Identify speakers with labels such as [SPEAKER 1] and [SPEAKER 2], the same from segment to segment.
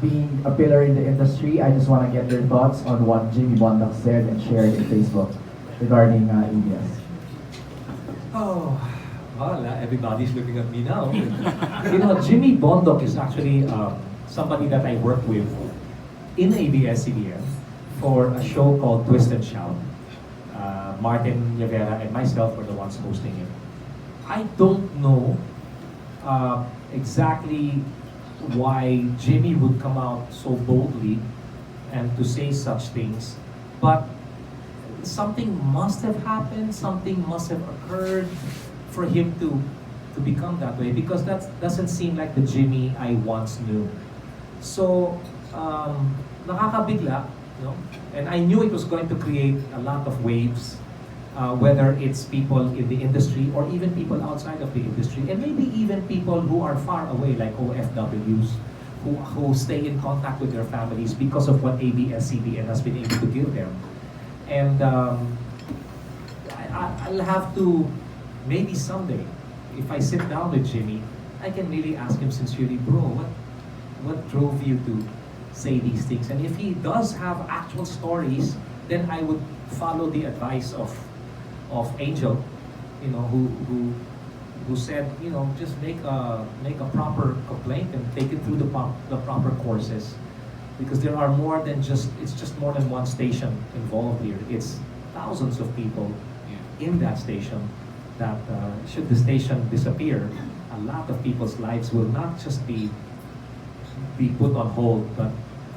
[SPEAKER 1] being a pillar in the industry, I just want to get your thoughts on what Jimmy Bondoc said and shared in Facebook regarding ABS.
[SPEAKER 2] Oh, well, everybody's looking at me now. You know, Jimmy Bondoc is actually somebody that I worked with in ABS-CBN for a show called Twist and Shout. Martin Rivera and myself were the ones hosting it. I don't know exactly why Jimmy would come out so boldly and to say such things, but something must have happened, something must have occurred for him to become that way, because that doesn't seem like the Jimmy I once knew. So, nakakabigla, you know, and I knew it was going to create a lot of waves, whether it's people in the industry or even people outside of the industry, and maybe even people who are far away, like OFWs, who stay in contact with their families because of what ABS-CBN has been able to give them. And I'll have to, maybe someday, if I sit down with Jimmy, I can really ask him sincerely, bro, what drove you to say these things? And if he does have actual stories, then I would follow the advice of Angel, you know, who said, you know, just make a proper complaint and take it through the proper courses, because there are more than it's just more than one station involved here. It's thousands of people in that station that should the station disappear, a lot of people's lives will not just be put on hold, but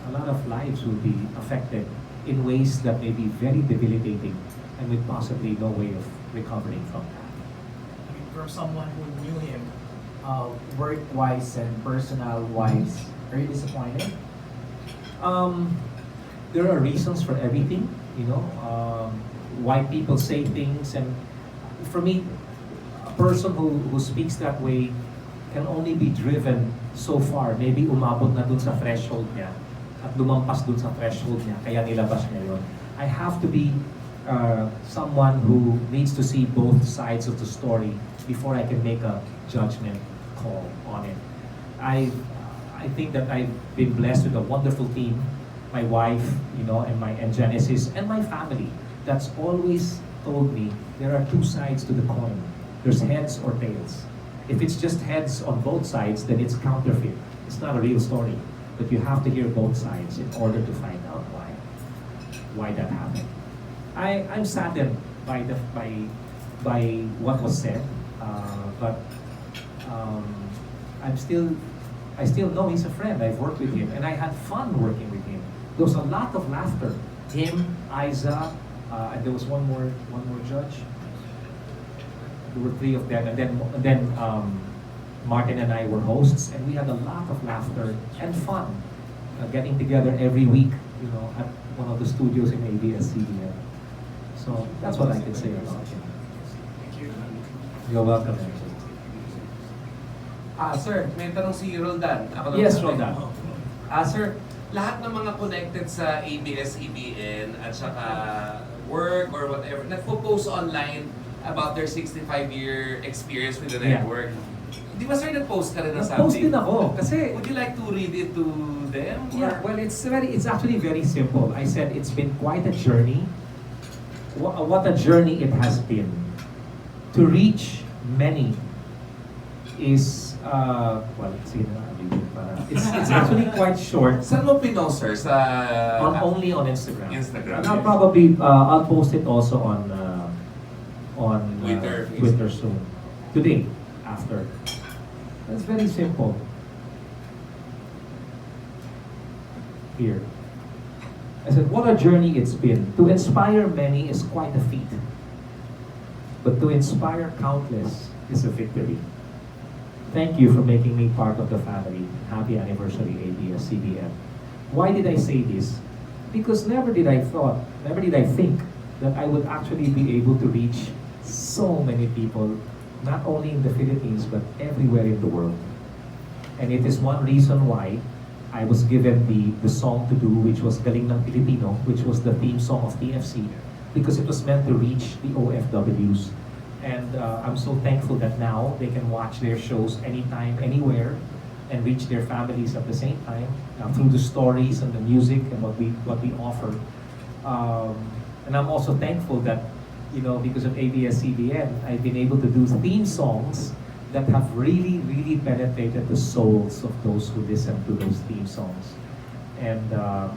[SPEAKER 2] a lot of lives will be affected in ways that may be very debilitating and with possibly no way of recovering from that.
[SPEAKER 1] I mean, from someone who knew him, work-wise and personal-wise, are you disappointed?
[SPEAKER 2] There are reasons for everything, you know, why people say things, and for me, a person who speaks that way can only be driven so far. Maybe umabot na dun sa threshold niya at lumampas dun sa threshold niya, kaya nilabas niya yun. I have to be someone who needs to see both sides of the story before I can make a judgment call on it. I think that I've been blessed with a wonderful team, my wife, you know, and Genesis, and my family, that's always told me there are two sides to the coin. There's heads or tails. If it's just heads on both sides, then it's counterfeit. It's not a real story. But you have to hear both sides in order to find out why that happened. I'm saddened by what was said, but I still know he's a friend. I've worked with him, and I had fun working with him. There was a lot of laughter. Him, Isa, and there was one more judge. There were three of them, and then Martin and I were hosts, and we had a lot of laughter and fun, getting together every week, you know, at one of the studios in ABS-CBN. So that's what I can say about him.
[SPEAKER 3] Thank you.
[SPEAKER 2] You're welcome.
[SPEAKER 3] Sir, may tanong si Roldan. Ako
[SPEAKER 2] Yes,
[SPEAKER 3] naman.
[SPEAKER 2] Roldan.
[SPEAKER 3] Sir, lahat ng mga connected sa ABS-CBN at saka work or whatever, nagpo-post online about their 65-year experience with the network. Di ba sir, nag-post ka rin na something?
[SPEAKER 2] Nag-post din ako. Kasi,
[SPEAKER 3] would you like to read it to them?
[SPEAKER 2] yeah, well, it's actually very simple. I said it's been quite a journey. What a journey it has been. To reach many is, well, sige na, it's actually quite short.
[SPEAKER 3] Saan mo pinost, sir?
[SPEAKER 2] Only on Instagram.
[SPEAKER 3] Instagram,
[SPEAKER 2] And I'll
[SPEAKER 3] yes.
[SPEAKER 2] probably, I'll post it also on
[SPEAKER 3] Twitter.
[SPEAKER 2] Twitter soon. Today, after. It's very simple. Here. I said, what a journey it's been. To inspire many is quite a feat. But to inspire countless is a victory. Thank you for making me part of the family. Happy anniversary, ABS-CBN. Why did I say this? Because never did I think that I would actually be able to reach so many people, not only in the Philippines, but everywhere in the world. And it is one reason why I was given the song to do, which was Galing ng Pilipino, which was the theme song of TFC, because it was meant to reach the OFWs. And I'm so thankful that now they can watch their shows anytime, anywhere, and reach their families at the same time through the stories and the music and what we offer. And I'm also thankful that, because of ABS-CBN, I've been able to do theme songs that have really, really penetrated the souls of those who listen to those theme songs. And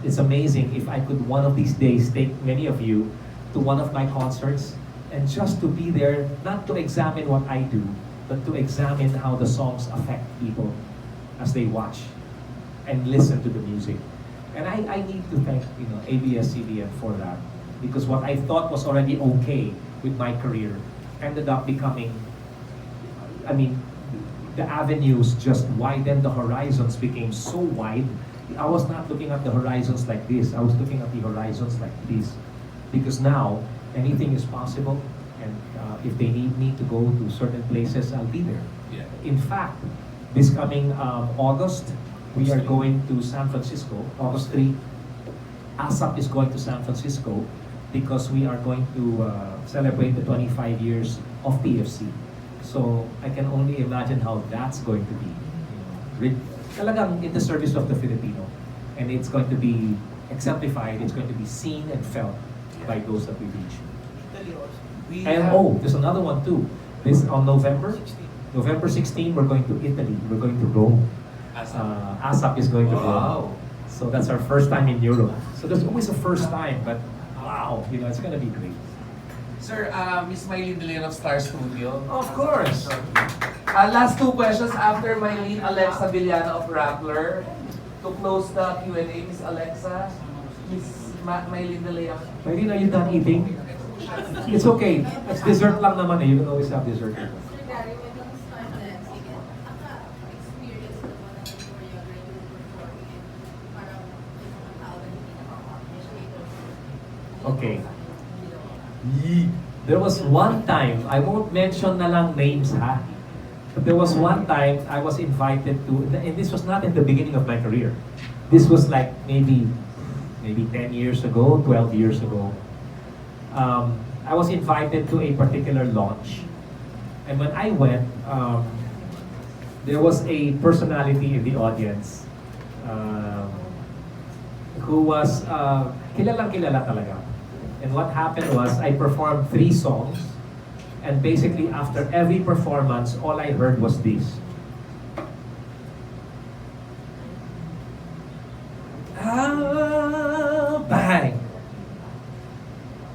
[SPEAKER 2] it's amazing if I could one of these days take many of you to one of my concerts and just to be there, not to examine what I do, but to examine how the songs affect people as they watch and listen to the music. And I need to thank ABS-CBN for that, because what I thought was already okay with my career ended up becoming, the avenues just widened, the horizons became so wide. I was not looking at the horizons like this, I was looking at the horizons like this. Because now, anything is possible, and if they need me to go to certain places, I'll be there.
[SPEAKER 3] Yeah.
[SPEAKER 2] In fact, this coming August, we are going to San Francisco, August 3. ASAP is going to San Francisco because we are going to celebrate the 25 years of PFC. So I can only imagine how that's going to be. Talagang in the service of the Filipino. And it's going to be exemplified, it's going to be seen and felt by those that we reach. There's another one too. This on November 16, we're going to Italy. We're going to Rome. ASAP is going to Rome. So that's our first time in Europe. So there's always a first time, but wow, it's going to be great.
[SPEAKER 3] Sir, Miss Mylene Delayan of Star Studio.
[SPEAKER 2] Of course.
[SPEAKER 3] Last two questions after Mylene, Alexa Villano of Rappler. To close the Q&A, Miss Alexa, Miss Mylene Delayan.
[SPEAKER 2] Mylene, are you done eating? It's okay. It's dessert lang naman eh. You can always have dessert.
[SPEAKER 4] Sir Gary, when you start dancing, experience naman ang choreography yung performing and parang may mga tao na hindi nakaka-appreciate.
[SPEAKER 2] Okay. There was one time, I won't mention na lang names ha, but there was one time I was invited to, and this was not in the beginning of my career. This was like maybe 10 years ago, 12 years ago. I was invited to a particular launch. And when I went, there was a personality in the audience who was kilalang kilala talaga. And what happened was, I performed 3 songs, and basically after every performance, all I heard was this. Bang!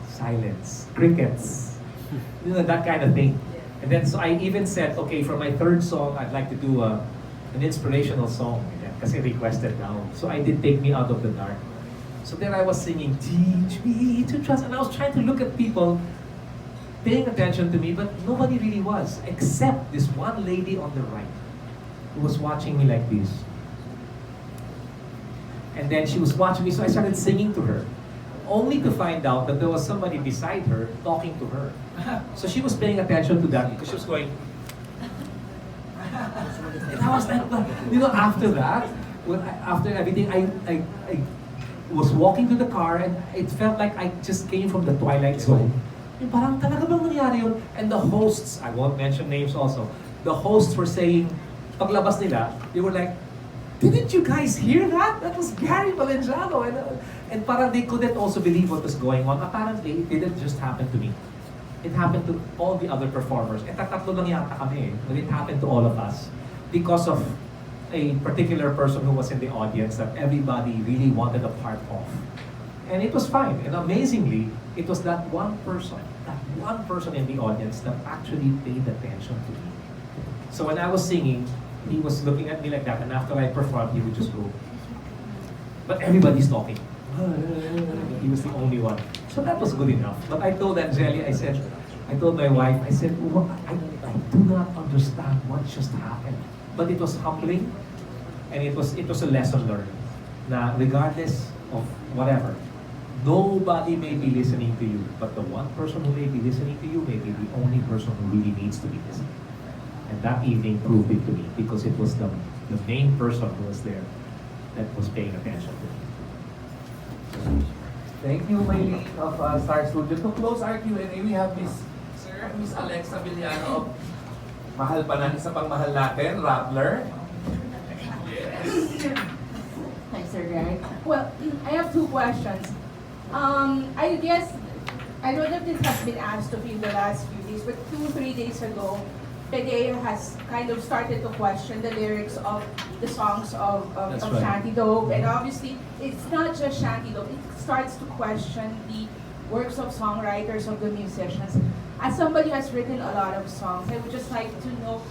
[SPEAKER 2] Silence. Crickets. That kind of thing. And then so I even said, okay, for my 3rd song, I'd like to do an inspirational song. Kasi requested now. So I did Take Me Out of the Dark. So then I was singing, teach me to trust. And I was trying to look at people paying attention to me, but nobody really was, except this one lady on the right who was watching me like this. And then she was watching me, so I started singing to her, only to find out that there was somebody beside her talking to her. So she was paying attention to that because she was going. And I was like, after that, after everything, I was walking to the car and it felt like I just came from the Twilight Zone. Yung parang talaga bang nangyari yun? And the hosts, I won't mention names also, the hosts were saying, paglabas nila, they were like, didn't you guys hear that? That was Gary Valenciano. And parang they couldn't also believe what was going on. Apparently, it didn't just happen to me. It happened to all the other performers. Eh, tatlo lang yata kami eh. But it happened to all of us. Because of a particular person who was in the audience that everybody really wanted a part of. And it was fine. And amazingly, it was that one person in the audience that actually paid attention to me. So when I was singing, he was looking at me like that, and after I performed, he would just go. But everybody's talking. He was the only one. So that was good enough. But I told Angeli, I told my wife, I said, I do not understand what just happened. But it was humbling, and it was a lesson learned. Na regardless of whatever, nobody may be listening to you, but the one person who may be listening to you may be the only person who really needs to be listening. And that evening proved it to me, because it was the main person who was there that was paying attention to me.
[SPEAKER 3] Thank you, Mylene of Star Studio. To close our Q&A, we have Miss Alexa Villano of mahal pa na, isa pang mahal natin, Rappler.
[SPEAKER 5] right? Well, I have two questions. I guess, I don't know if this has been asked of you in the last few days, but 2-3 days ago, Pdea has kind of started to question the lyrics of the songs of
[SPEAKER 2] That's right.
[SPEAKER 5] Shanti Dolpe. And obviously, it's not just Shanti Dolpe, it starts to question the works of songwriters, of the musicians. As somebody who has written a lot of songs, I would just like to know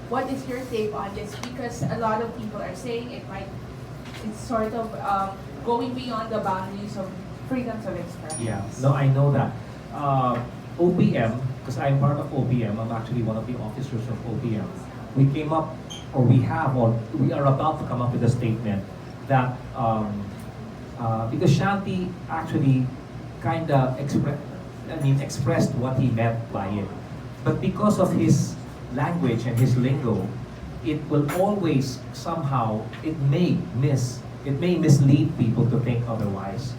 [SPEAKER 5] what is your take on this? Because a lot of people are saying it's sort of going beyond the boundaries of freedoms of expression.
[SPEAKER 2] Yeah, no, I know that. OPM, because I'm part of OPM, I'm actually one of the officers of OPM. We came up, or we have, or we are about to come up with a statement that because Shanti actually kind of expressed what he meant by it, but because of his language and his lingo, it will always somehow it may mislead people to think otherwise.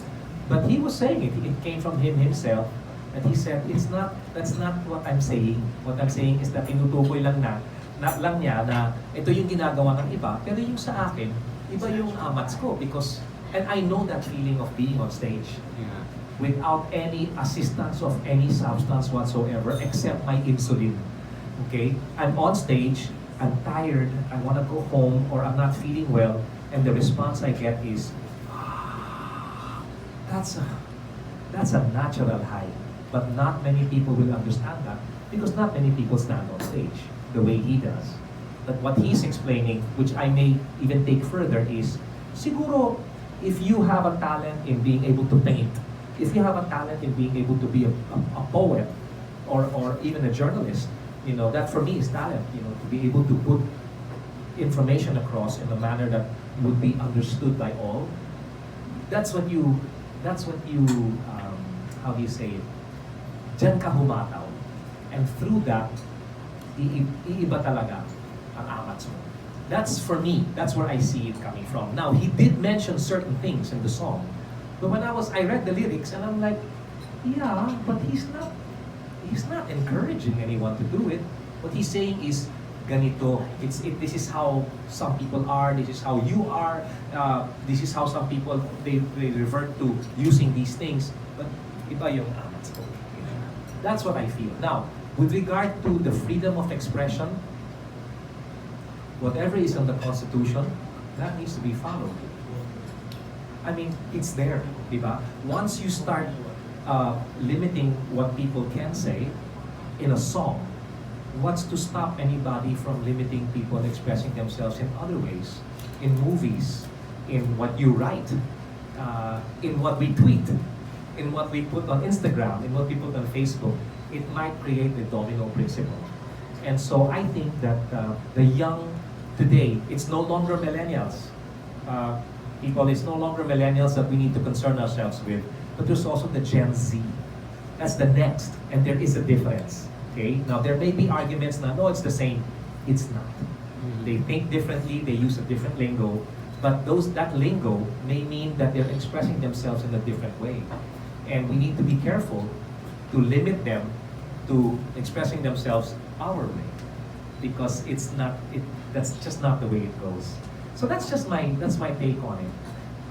[SPEAKER 2] But he was saying it came from him himself, and he said that's not what I'm saying. What I'm saying is that tinutukoy lang niya na ito yung ginagawa ng iba, pero yung sa akin, iba yung Amatz ko, because and I know that feeling of being on stage.
[SPEAKER 3] Yeah.
[SPEAKER 2] Without any assistance of any substance whatsoever except my insulin. Okay? I'm on stage, I'm tired, I want to go home, or I'm not feeling well, and the response I get is, that's a natural high. But not many people will understand that because not many people stand on stage the way he does. But what he's explaining, which I may even take further, is siguro if you have a talent in being able to paint, if you have a talent in being able to be a poet or even a journalist, that for me is talent, to be able to put information across in a manner that would be understood by all. That's what you how do you say it? Diyan ka humataw. And through that, iiba talaga ang Amatz mo. That's for me, that's where I see it coming from. Now, he did mention certain things in the song, but when I read the lyrics and I'm like, yeah, but he's not encouraging anyone to do it. What he's saying is, ganito, this is how some people are, this is how you are, this is how some people, they revert to using these things, but iba yung Amatz ko. That's what I feel. Now, with regard to the freedom of expression, whatever is in the Constitution, that needs to be followed. I mean, it's there, diba? Once you start limiting what people can say in a song, what's to stop anybody from limiting people expressing themselves in other ways? In movies, in what you write, in what we tweet, in what we put on Instagram, in what we put on Facebook. It might create the domino principle. And so I think that the young today, it's no longer millennials. It's no longer millennials that we need to concern ourselves with, but there's also the Gen Z. That's the next, and there is a difference. Okay? Now there may be arguments na, no, it's the same. It's not. They think differently, they use a different lingo, but that lingo may mean that they're expressing themselves in a different way. And we need to be careful to limit them to expressing themselves our way, because that's just not the way it goes. So that's my take on it.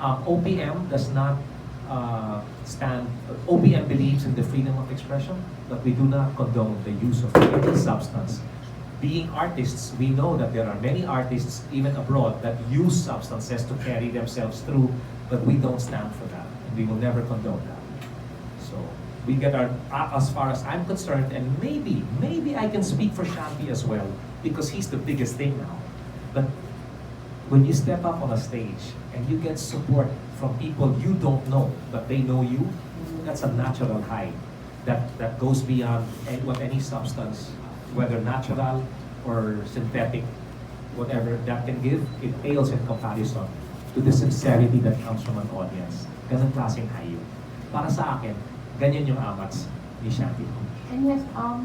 [SPEAKER 2] OPM does not OPM believes in the freedom of expression, but we do not condone the use of any substance. Being artists, we know that there are many artists, even abroad, that use substances to carry themselves through, but we don't stand for that, and we will never condone that. So we get as far as I'm concerned, and maybe I can speak for Shanti as well, because he's the biggest thing now. But when you step up on a stage and you get support from people you don't know, but they know you, that's a natural high that goes beyond what any substance, whether natural or synthetic, whatever that can give. It pales in comparison to the sincerity that comes from an audience. Ganun klaseng high yun. Para sa akin, ganyan yung Amatz ni Shanti.
[SPEAKER 5] And yes,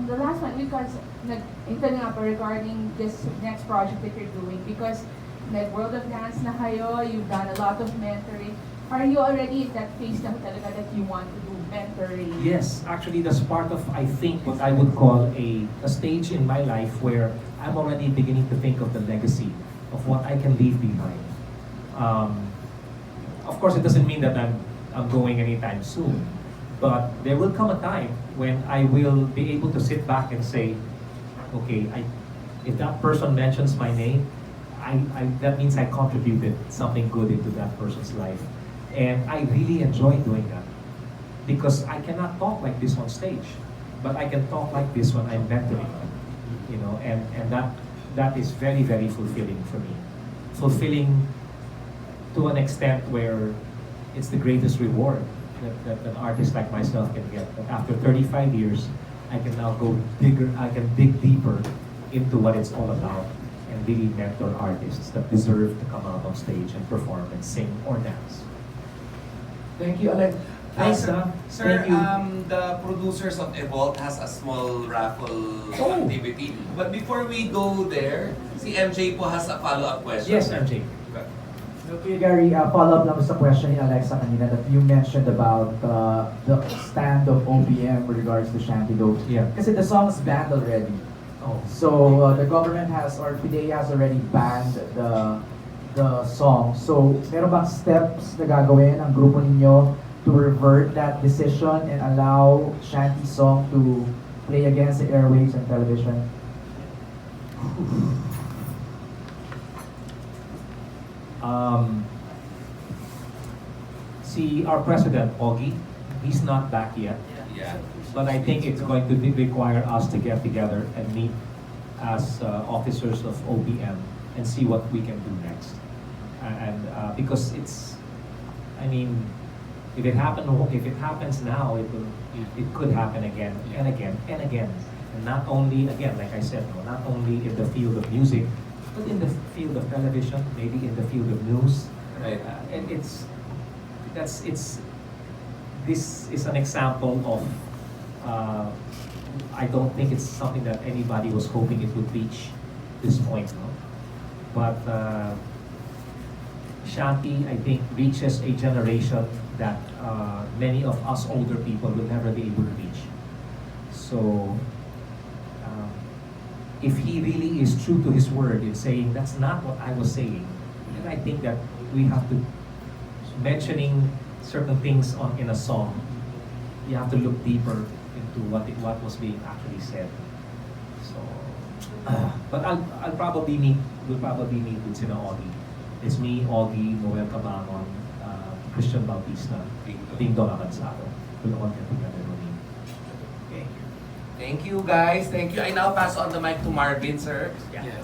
[SPEAKER 5] the last one, because ito nga po regarding this next project that you're doing, because World of Dance na kayo, you've done a lot of mentoring. Are you already in that phase na talaga that you want to do mentoring?
[SPEAKER 2] Yes, actually that's part of, I think, what I would call a stage in my life where I'm already beginning to think of the legacy of what I can leave behind. course, it doesn't mean that I'm going anytime soon. But there will come a time when I will be able to sit back and say, okay, if that person mentions my name, that means I contributed something good into that person's life. And I really enjoy doing that. Because I cannot talk like this on stage, but I can talk like this when I'm mentoring, and that is very, very fulfilling for me. Fulfilling to an extent where it's the greatest reward that an artist like myself can get. That after 35 years, I can now I can dig deeper into what it's all about and really mentor artists that deserve to come out on stage and perform and sing or dance.
[SPEAKER 1] Thank you, Alex.
[SPEAKER 2] Thanks,
[SPEAKER 3] Sir,
[SPEAKER 2] Thank you.
[SPEAKER 3] the producers of Evolve has a small raffle
[SPEAKER 2] Oh.
[SPEAKER 3] activity. But before we go there, si MJ po has a follow-up question.
[SPEAKER 2] Yes, MJ.
[SPEAKER 1] Okay, Gary, follow-up lang sa question ni Alexa kanina that you mentioned about the stand of OPM with regards to Shanti Dope.
[SPEAKER 2] Yeah.
[SPEAKER 1] Kasi the song is banned already.
[SPEAKER 2] Oh.
[SPEAKER 1] So the government or Pdea has already banned the song. So meron bang steps na gagawin ang grupo ninyo to revert that decision and allow Shanti song to play against the airwaves and television?
[SPEAKER 2] See, our president, Augie, he's not back yet.
[SPEAKER 3] Yeah.
[SPEAKER 2] But I think it's going to require us to get together and meet as officers of OPM and see what we can do next. Because if it happens now, it could happen again and again and again. And not only, again, like I said, not only in the field of music, but in the field of television, maybe in the field of news.
[SPEAKER 3] Right.
[SPEAKER 2] And this is an example of, I don't think it's something that anybody was hoping it would reach this point. No? But Shanti, I think, reaches a generation that many of us older people will never be able to reach. So, if he really is true to his word in saying that's not what I was saying, then I think that we have to, mentioning certain things in a song, you have to look deeper into what was being actually said. So, but we'll probably meet with Sina Augie. It's me, Augie, Noel Cabangon, Christian Bautista, Ding Dong Avanzado. We'll all get together with me. Okay.
[SPEAKER 3] Thank you, guys. Thank you. I now pass on the mic to Marvin, sir.
[SPEAKER 2] Yeah.
[SPEAKER 3] Yes.